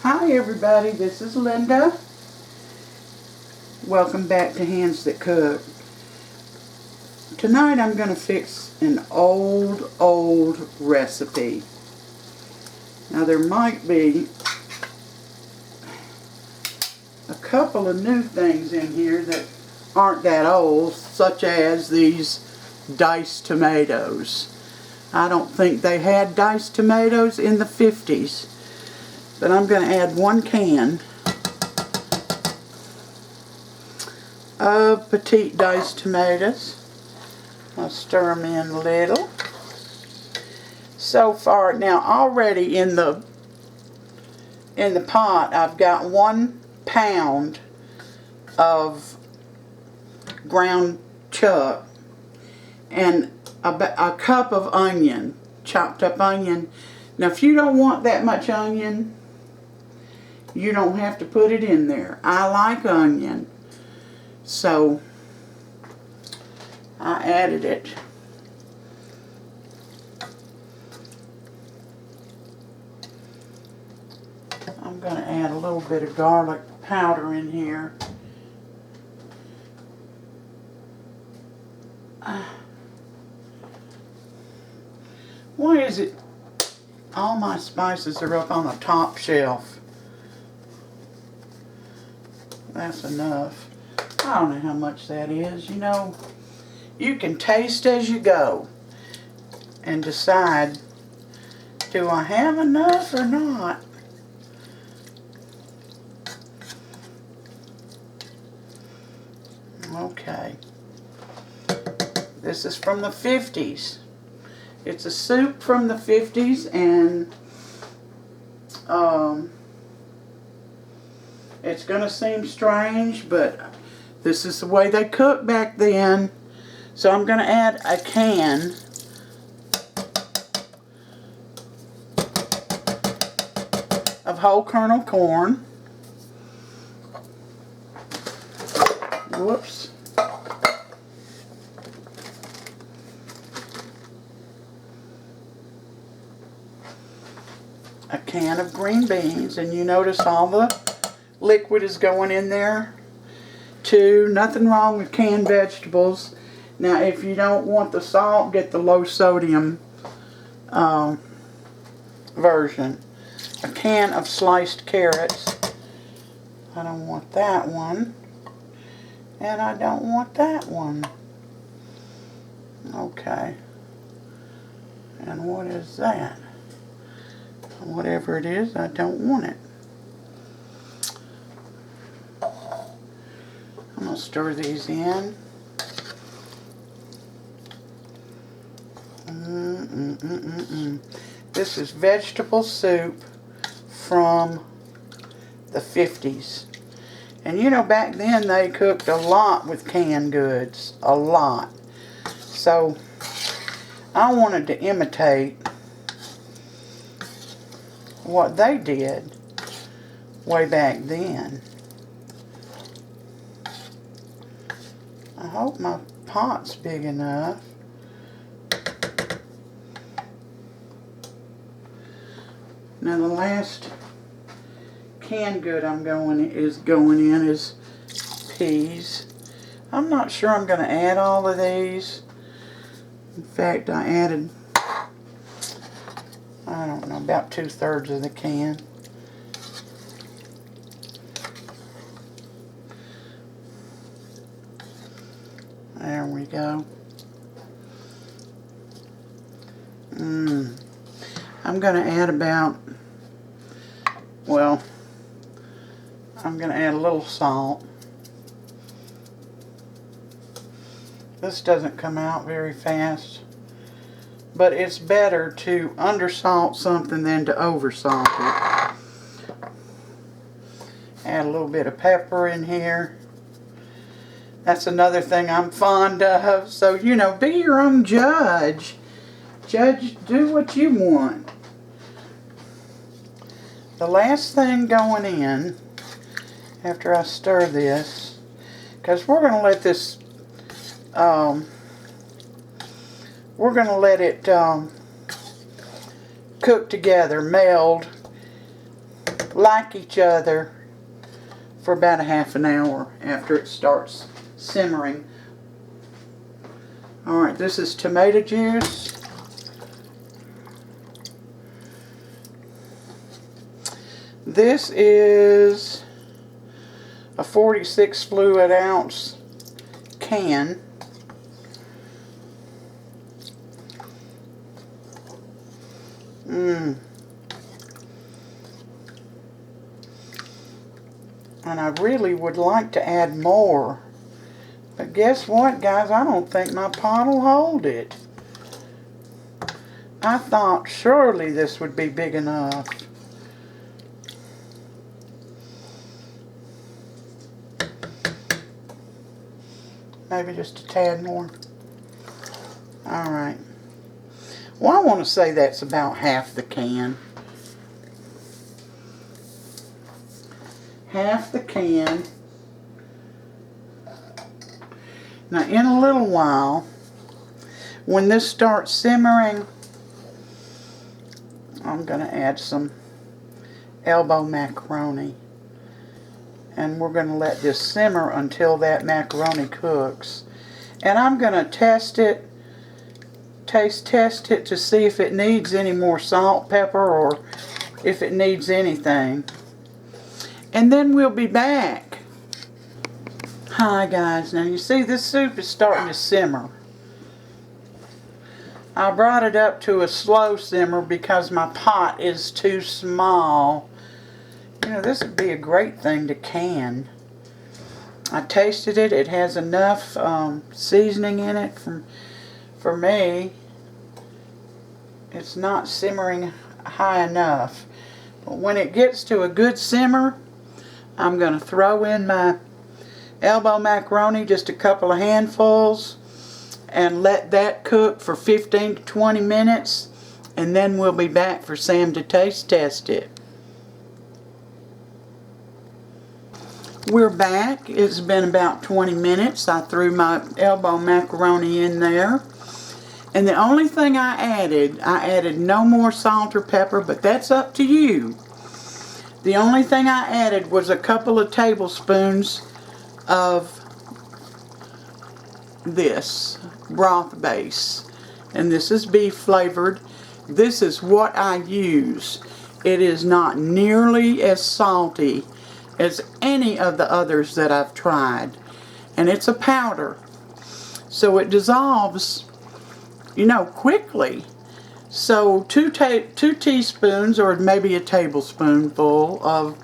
Hi everybody, this is Linda. Welcome back to Hands That Cook. Tonight I'm going to fix an old recipe. Now there might be a couple of new things in here that aren't that old, such as these diced tomatoes. I don't think they had diced tomatoes in the 50s. But I'm going to add 1 can of petite diced tomatoes. I'll stir them in a little. So far, now already in the pot, I've got 1 pound of ground chuck and a cup of onion, chopped up onion. Now if you don't want that much onion, you don't have to put it in there. I like onion, so I added it. I'm going to add a little bit of garlic powder in here. Why is it all my spices are up on the top shelf? That's enough. I don't know how much that is. You know, you can taste as you go and decide, do I have enough or not? Okay. This is from the 50s. It's a soup from the 50s, and it's going to seem strange, but this is the way they cooked back then. So I'm going to add a can of whole kernel corn. Whoops. A can of green beans, and you notice all the liquid is going in there too. Nothing wrong with canned vegetables. Now if you don't want the salt, get the low sodium version. A can of sliced carrots. I don't want that one, and I don't want that one. Okay, and what is that? Whatever it is, I don't want it. I'm going to stir these in. This is vegetable soup from the 50s. And you know, back then they cooked a lot with canned goods. A lot. So I wanted to imitate what they did way back then. I hope my pot's big enough. Now the last canned good I'm going in is peas. I'm not sure I'm going to add all of these. In fact, I added, I don't know, about 2/3 of the can. There we go. I'm going to add about, well, I'm going to add a little salt. This doesn't come out very fast, but it's better to undersalt something than to oversalt it. Add a little bit of pepper in here. That's another thing I'm fond of. So, you know, be your own judge. Do what you want. The last thing going in, after I stir this, because we're going to let this, we're going to let it cook together, meld like each other for about a half an hour after it starts simmering. Alright, this is tomato juice. This is a 46 fluid ounce can. And I really would like to add more. But guess what, guys? I don't think my pot will hold it. I thought surely this would be big enough. Maybe just a tad more. Alright. Well, I want to say that's about half the can. Half the can. Now, in a little while, when this starts simmering, I'm going to add some elbow macaroni. And we're going to let this simmer until that macaroni cooks. And I'm going to test it, taste test it to see if it needs any more salt, pepper, or if it needs anything. And then we'll be back. Hi guys, now you see this soup is starting to simmer. I brought it up to a slow simmer because my pot is too small. You know, this would be a great thing to can. I tasted it. It has enough seasoning in it for me. It's not simmering high enough. But when it gets to a good simmer, I'm going to throw in my elbow macaroni, just a couple of handfuls, and let that cook for 15 to 20 minutes. And then we'll be back for Sam to taste test it. We're back. It's been about 20 minutes. I threw my elbow macaroni in there. And the only thing I added no more salt or pepper, but that's up to you. The only thing I added was a couple of tablespoons of this broth base. And this is beef flavored. This is what I use. It is not nearly as salty as any of the others that I've tried. And it's a powder. So it dissolves, you know, quickly. So two teaspoons or maybe a tablespoonful of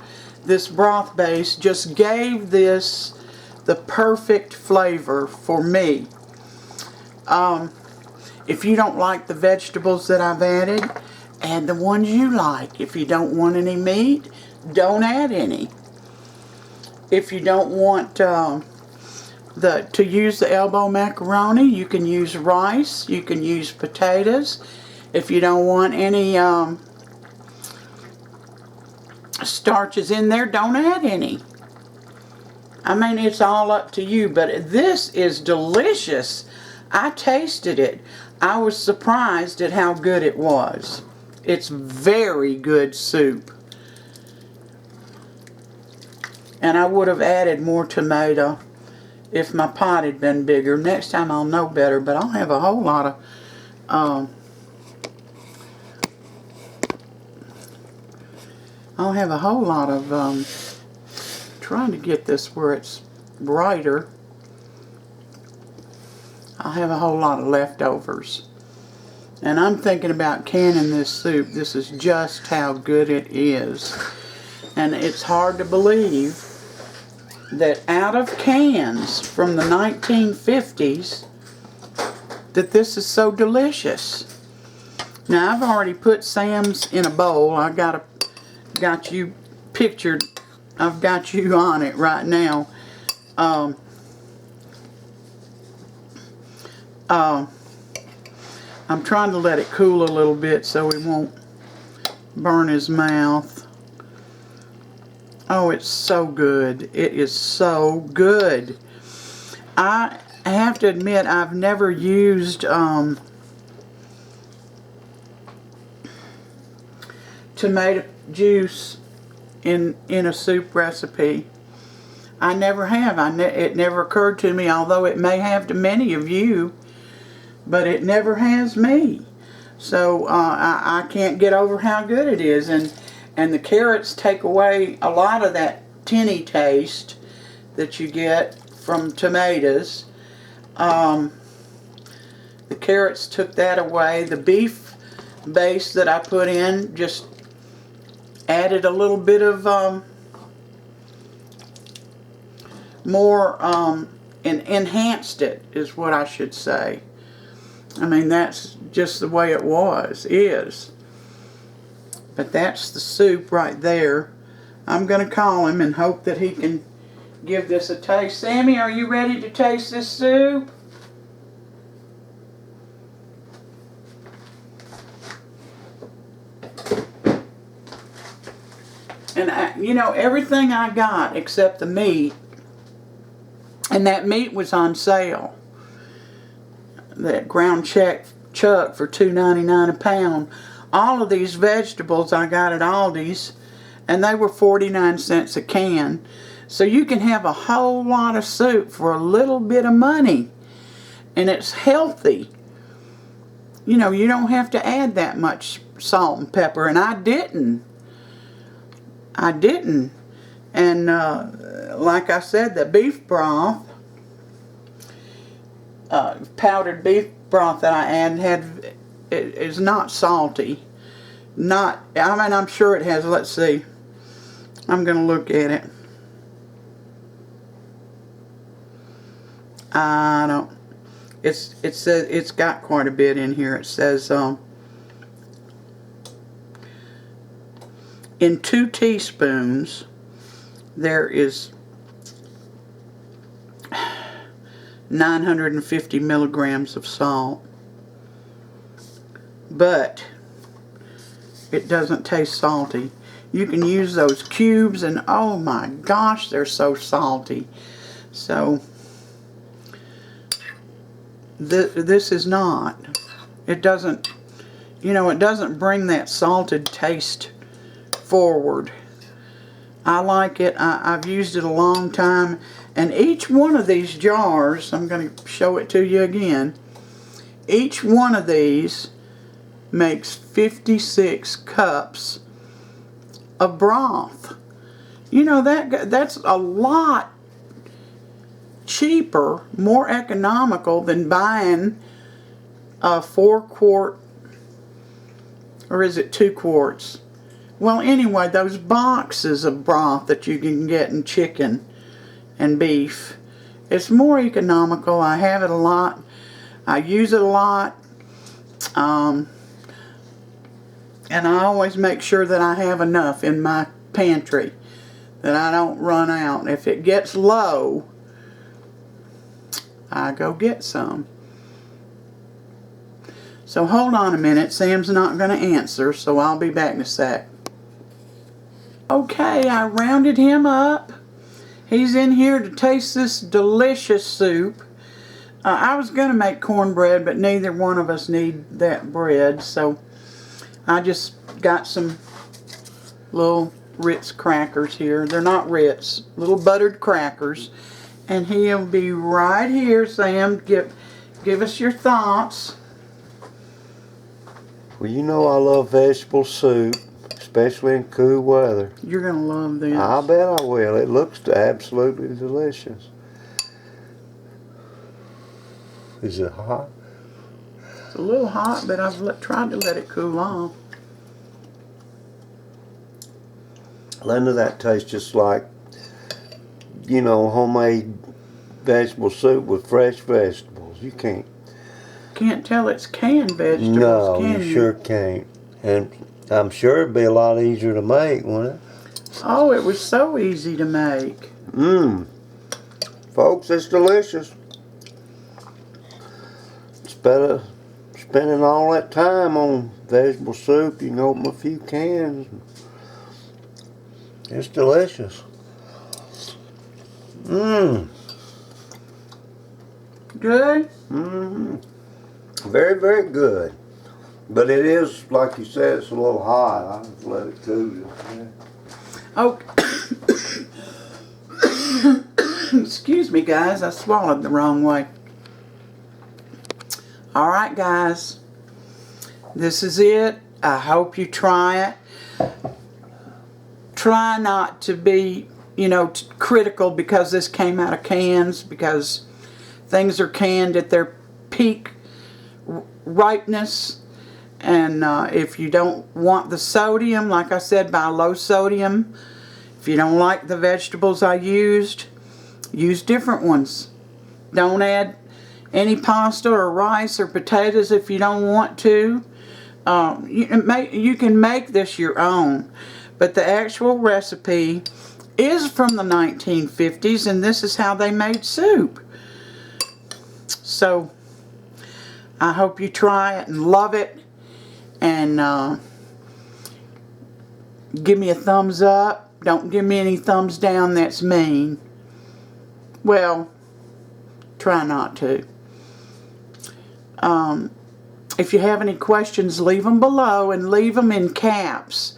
this broth base just gave this the perfect flavor for me. If you don't like the vegetables that I've added, add the ones you like. If you don't want any meat, don't add any. If you don't want to use the elbow macaroni, you can use rice, you can use potatoes. If you don't want any starches in there, don't add any. I mean, it's all up to you, but this is delicious. I tasted it. I was surprised at how good it was. It's very good soup. And I would have added more tomato if my pot had been bigger. Next time I'll know better, but I'll have a whole lot of trying to get this where it's brighter. I'll have a whole lot of leftovers. And I'm thinking about canning this soup. This is just how good it is. And it's hard to believe that out of cans from the 1950s that this is so delicious. Now I've already put Sam's in a bowl. I got you pictured. I've got you on it right now. I'm trying to let it cool a little bit so he won't burn his mouth. Oh, it's so good. It is so good. I have to admit, I've never used tomato juice in a soup recipe. I never have. It never occurred to me, although it may have to many of you, but it never has me. So I can't get over how good it is, and the carrots take away a lot of that tinny taste that you get from tomatoes. The carrots took that away. The beef base that I put in just added a little bit of more, and enhanced it, is what I should say. I mean, that's just the way it is. But that's the soup right there. I'm going to call him and hope that he can give this a taste. Sammy, are you ready to taste this soup? And you know, everything I got except the meat, and that meat was on sale. That ground Choc for $2.99 a pound. All of these vegetables I got at Aldi's, and they were 49 cents a can. So you can have a whole lot of soup for a little bit of money, and it's healthy. You know, you don't have to add that much salt and pepper, and I didn't. And like I said, the beef broth, powdered beef broth that I added is not salty. I mean, I'm sure it has. Let's see. I'm going to look at it. I don't. It says it's got quite a bit in here. It says in 2 teaspoons there is 950 milligrams of salt, but it doesn't taste salty. You can use those cubes, and oh my gosh, they're so salty. So this is not. It doesn't, you know, it doesn't bring that salted taste forward. I like it. I've used it a long time, and each one of these jars, I'm going to show it to you again, each one of these makes 56 cups of broth. You know, that's a lot cheaper, more economical than buying a 4-quart, or is it 2 quarts? Well, anyway, those boxes of broth that you can get in chicken and beef, it's more economical. I have it a lot. I use it a lot. And I always make sure that I have enough in my pantry, that I don't run out. If it gets low, I go get some. So hold on a minute. Sam's not going to answer, so I'll be back in a sec. Okay, I rounded him up. He's in here to taste this delicious soup. I was going to make cornbread, but neither one of us need that bread, so I just got some little Ritz crackers here. They're not Ritz, little buttered crackers. And he'll be right here, Sam. Give us your thoughts. Well, you know I love vegetable soup, especially in cool weather. You're going to love this. I bet I will. It looks absolutely delicious. Is it hot? It's a little hot, but I've tried to let it cool off. Doesn't that taste just like, you know, homemade vegetable soup with fresh vegetables? You can't Tell it's canned vegetables, no, can you sure can't. And I'm sure it'd be a lot easier to make, wouldn't it? Oh, it was so easy to make. Folks, it's delicious. It's better spending all that time on vegetable soup. You can open a few cans. It's delicious. Good? Very, very good. But it is, like you said, it's a little hot. I just let it cool. Oh, excuse me, guys. I swallowed the wrong way. All right, guys. This is it. I hope you try it. Try not to be, critical because this came out of cans, because things are canned at their peak ripeness. And if you don't want the sodium, like I said, buy low sodium. If you don't like the vegetables I used, use different ones. Don't add any pasta or rice or potatoes if you don't want to. You can make this your own, but the actual recipe is from the 1950s, and this is how they made soup. So I hope you try it and love it, and give me a thumbs up. Don't give me any thumbs down. That's mean. Well, try not to. If you have any questions, leave them below, and leave them in caps,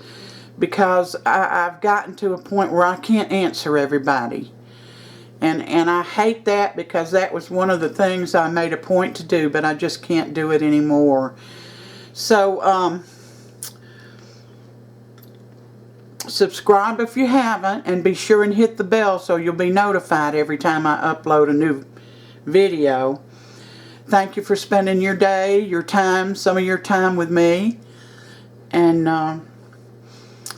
because I've gotten to a point where I can't answer everybody. And I hate that, because that was one of the things I made a point to do, but I just can't do it anymore. So, subscribe if you haven't, and be sure and hit the bell so you'll be notified every time I upload a new video. Thank you for spending your day, your time, some of your time with me. And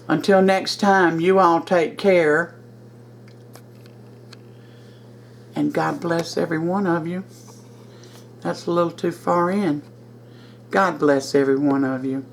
until next time, you all take care. And God bless every one of you. That's a little too far in. God bless every one of you.